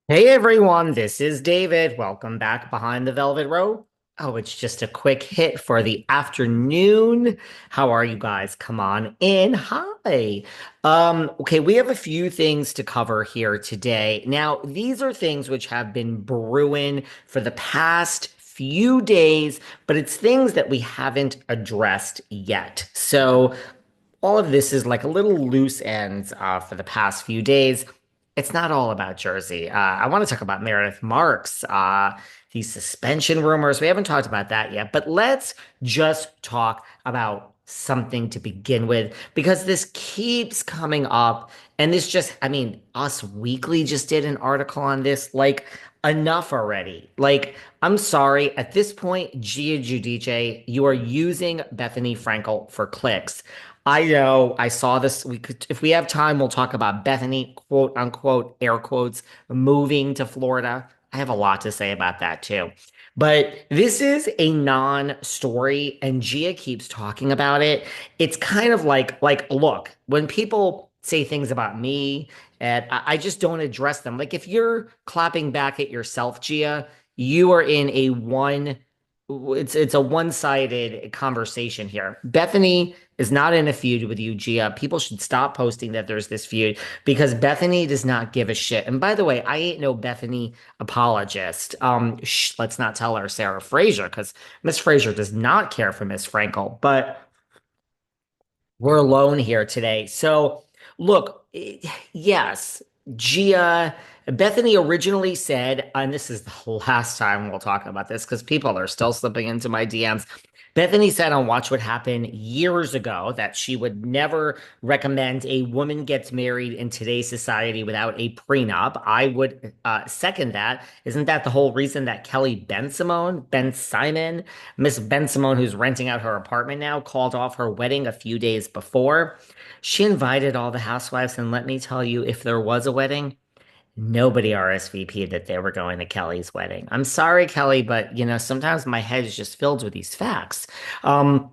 Hey everyone, this is David. Welcome back behind the Velvet Rope. Oh, it's just a quick hit for the afternoon. How are you guys? Come on in. Hi. Okay, we have a few things to cover here today. Now, these are things which have been brewing for the past few days, but it's things that we haven't addressed yet. So, all of this is like a little loose ends for the past few days. It's not all about Jersey. I want to talk about Meredith Marks, these suspension rumors. We haven't talked about that yet, but let's just talk about something to begin with because this keeps coming up. And this just, I mean, Us Weekly just did an article on this. Like, enough already. Like, I'm sorry. At this point, Gia Giudice, you are using Bethenny Frankel for clicks. I know. I saw this. We could, if we have time, we'll talk about Bethenny, quote unquote, air quotes, moving to Florida. I have a lot to say about that too. But this is a non-story, and Gia keeps talking about it. It's kind of look, when people say things about me, and I just don't address them. Like if you're clapping back at yourself, Gia, you are in a one it's a one-sided conversation here. Bethenny is not in a feud with you, Gia. People should stop posting that there's this feud because Bethenny does not give a shit. And by the way, I ain't no Bethenny apologist. Let's not tell her Sarah Fraser because Miss Fraser does not care for Miss Frankel. But we're alone here today. So, look, yes, Gia, Bethenny originally said, and this is the last time we'll talk about this because people are still slipping into my DMs. Bethenny said on Watch What Happened years ago that she would never recommend a woman gets married in today's society without a prenup. I would second that. Isn't that the whole reason that Kelly Ben Simon, Miss Ben Simone, who's renting out her apartment now, called off her wedding a few days before? She invited all the housewives, and let me tell you, if there was a wedding, nobody RSVP'd that they were going to Kelly's wedding. I'm sorry, Kelly, but sometimes my head is just filled with these facts. Um,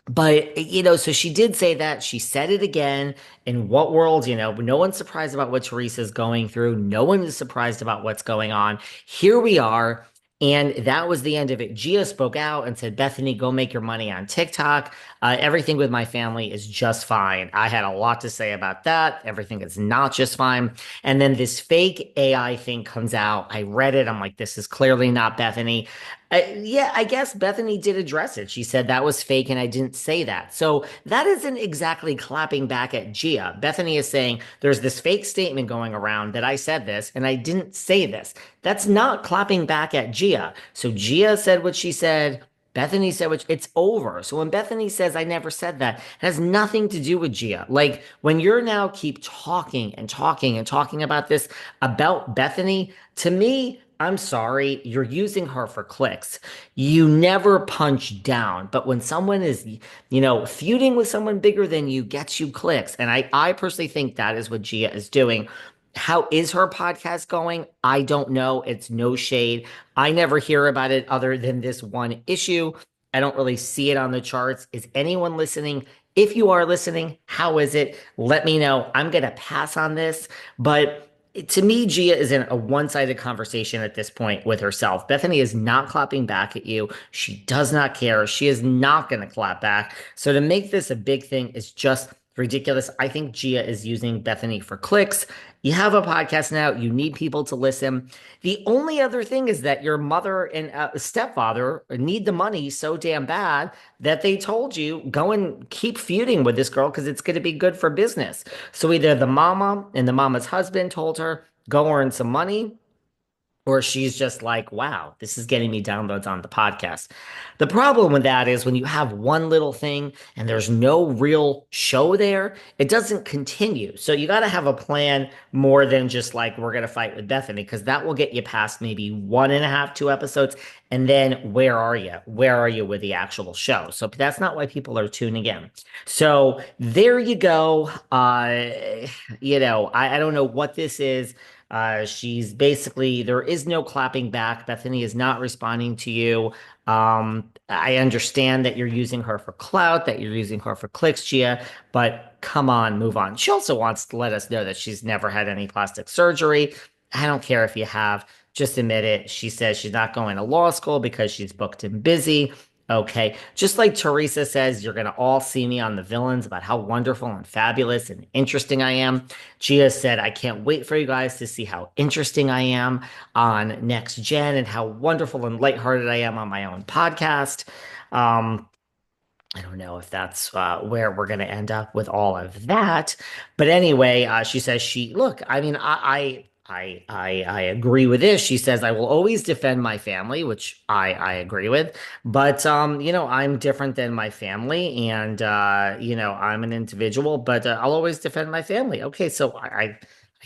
but so she did say that. She said it again. In what world, no one's surprised about what Teresa's going through. No one is surprised about what's going on. Here we are. And that was the end of it. Gia spoke out and said, Bethenny, go make your money on TikTok. Everything with my family is just fine. I had a lot to say about that. Everything is not just fine. And then this fake AI thing comes out. I read it. I'm like, this is clearly not Bethenny. Yeah, I guess Bethenny did address it. She said that was fake and I didn't say that. So that isn't exactly clapping back at Gia. Bethenny is saying there's this fake statement going around that I said this and I didn't say this. That's not clapping back at Gia. So Gia said what she said. Bethenny said which it's over. So when Bethenny says I never said that, it has nothing to do with Gia. Like when you're now keep talking and talking and talking about this about Bethenny, to me, I'm sorry, you're using her for clicks. You never punch down. But when someone is, feuding with someone bigger than you gets you clicks. And I personally think that is what Gia is doing. How is her podcast going? I don't know. It's no shade. I never hear about it other than this one issue. I don't really see it on the charts. Is anyone listening? If you are listening, how is it? Let me know. I'm going to pass on this. But to me, Gia is in a one-sided conversation at this point with herself. Bethenny is not clapping back at you. She does not care. She is not going to clap back. So to make this a big thing is just ridiculous. I think Gia is using Bethenny for clicks. You have a podcast now. You need people to listen. The only other thing is that your mother and stepfather need the money so damn bad that they told you go and keep feuding with this girl because it's going to be good for business. So either the mama and the mama's husband told her, go earn some money, or she's just like, wow, this is getting me downloads on the podcast. The problem with that is when you have one little thing and there's no real show there, it doesn't continue. So you got to have a plan more than just like, we're going to fight with Bethenny, because that will get you past maybe one and a half, two episodes. And then where are you? Where are you with the actual show? So that's not why people are tuning in. So there you go. I don't know what this is. She's basically, there is no clapping back. Bethenny is not responding to you. I understand that you're using her for clout, that you're using her for clicks, Gia, but come on, move on. She also wants to let us know that she's never had any plastic surgery. I don't care if you have. Just admit it. She says she's not going to law school because she's booked and busy. Okay. Just like Teresa says, you're going to all see me on the villains about how wonderful and fabulous and interesting I am. Gia said, I can't wait for you guys to see how interesting I am on Next Gen and how wonderful and lighthearted I am on my own podcast. Um, I don't know if that's where we're going to end up with all of that. But anyway, she says look, I mean, I agree with this. She says, I will always defend my family, which I agree with. But, I'm different than my family and, I'm an individual, but I'll always defend my family. Okay. So I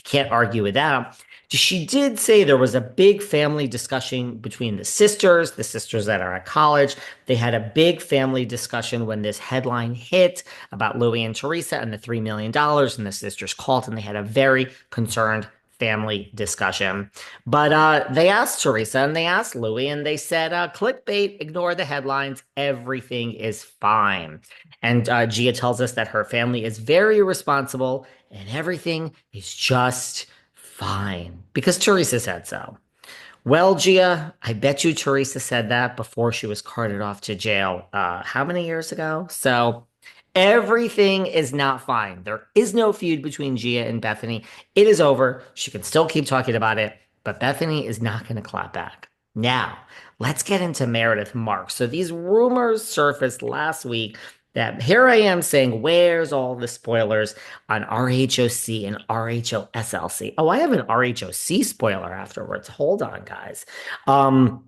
can't argue with that. She did say there was a big family discussion between the sisters that are at college. They had a big family discussion when this headline hit about Louis and Teresa and the $3 million, and the sisters called and they had a very concerned family discussion. But they asked Teresa and they asked Louis, and they said, clickbait, ignore the headlines, everything is fine. And Gia tells us that her family is very responsible and everything is just fine because Teresa said so. Well, Gia, I bet you Teresa said that before she was carted off to jail. How many years ago? So everything is not fine. There is no feud between Gia and Bethenny. It is over. She can still keep talking about it, but Bethenny is not going to clap back. Now, let's get into Meredith Marks. So these rumors surfaced last week that here I am saying, where's all the spoilers on RHOC and RHOSLC? Oh, I have an RHOC spoiler afterwards. Hold on, guys. Um,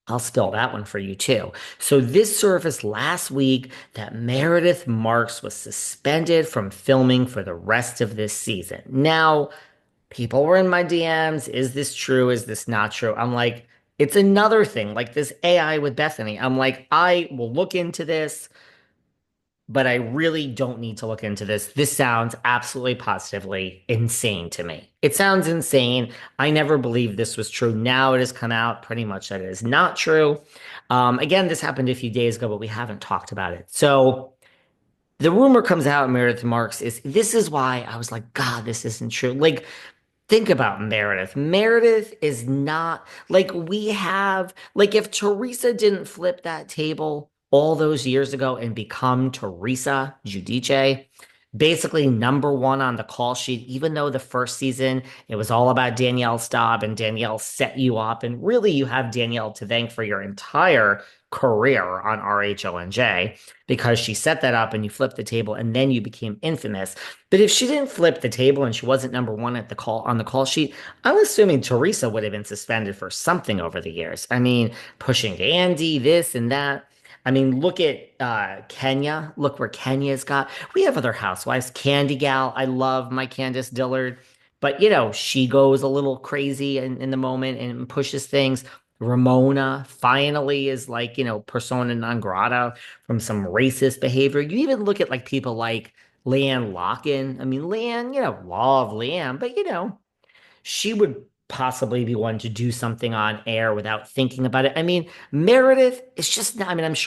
I'll spill that one for you too. So this surfaced last week that Meredith Marks was suspended from filming for the rest of this season. Now, people were in my DMs. Is this true? Is this not true? I'm like, it's another thing, like this AI with Bethenny. I'm like, I will look into this, but I really don't need to look into this. This sounds absolutely positively insane to me. It sounds insane. I never believed this was true. Now it has come out pretty much that it is not true. Again, this happened a few days ago, but we haven't talked about it. So the rumor comes out, Meredith Marks is this is why I was like, God, this isn't true. Like, think about Meredith. Meredith is not like we have, like, if Teresa didn't flip that table all those years ago and become Teresa Giudice, basically number one on the call sheet, even though the first season it was all about Danielle Staub and Danielle set you up. And really, you have Danielle to thank for your entire career on RHONJ because she set that up and you flipped the table and then you became infamous. But if she didn't flip the table and she wasn't number one at the call on the call sheet, I'm assuming Teresa would have been suspended for something over the years. I mean, pushing Andy, this and that. I mean, look at Kenya. Look where Kenya's got. We have other housewives. Candy Gal. I love my Candace Dillard. But, she goes a little crazy in the moment and pushes things. Ramona finally is like, persona non grata from some racist behavior. You even look at like people like Leanne Locken. I mean, Leanne, love Leanne, but she would possibly be one to do something on air without thinking about it. I mean, Meredith is just not, I mean, I'm sure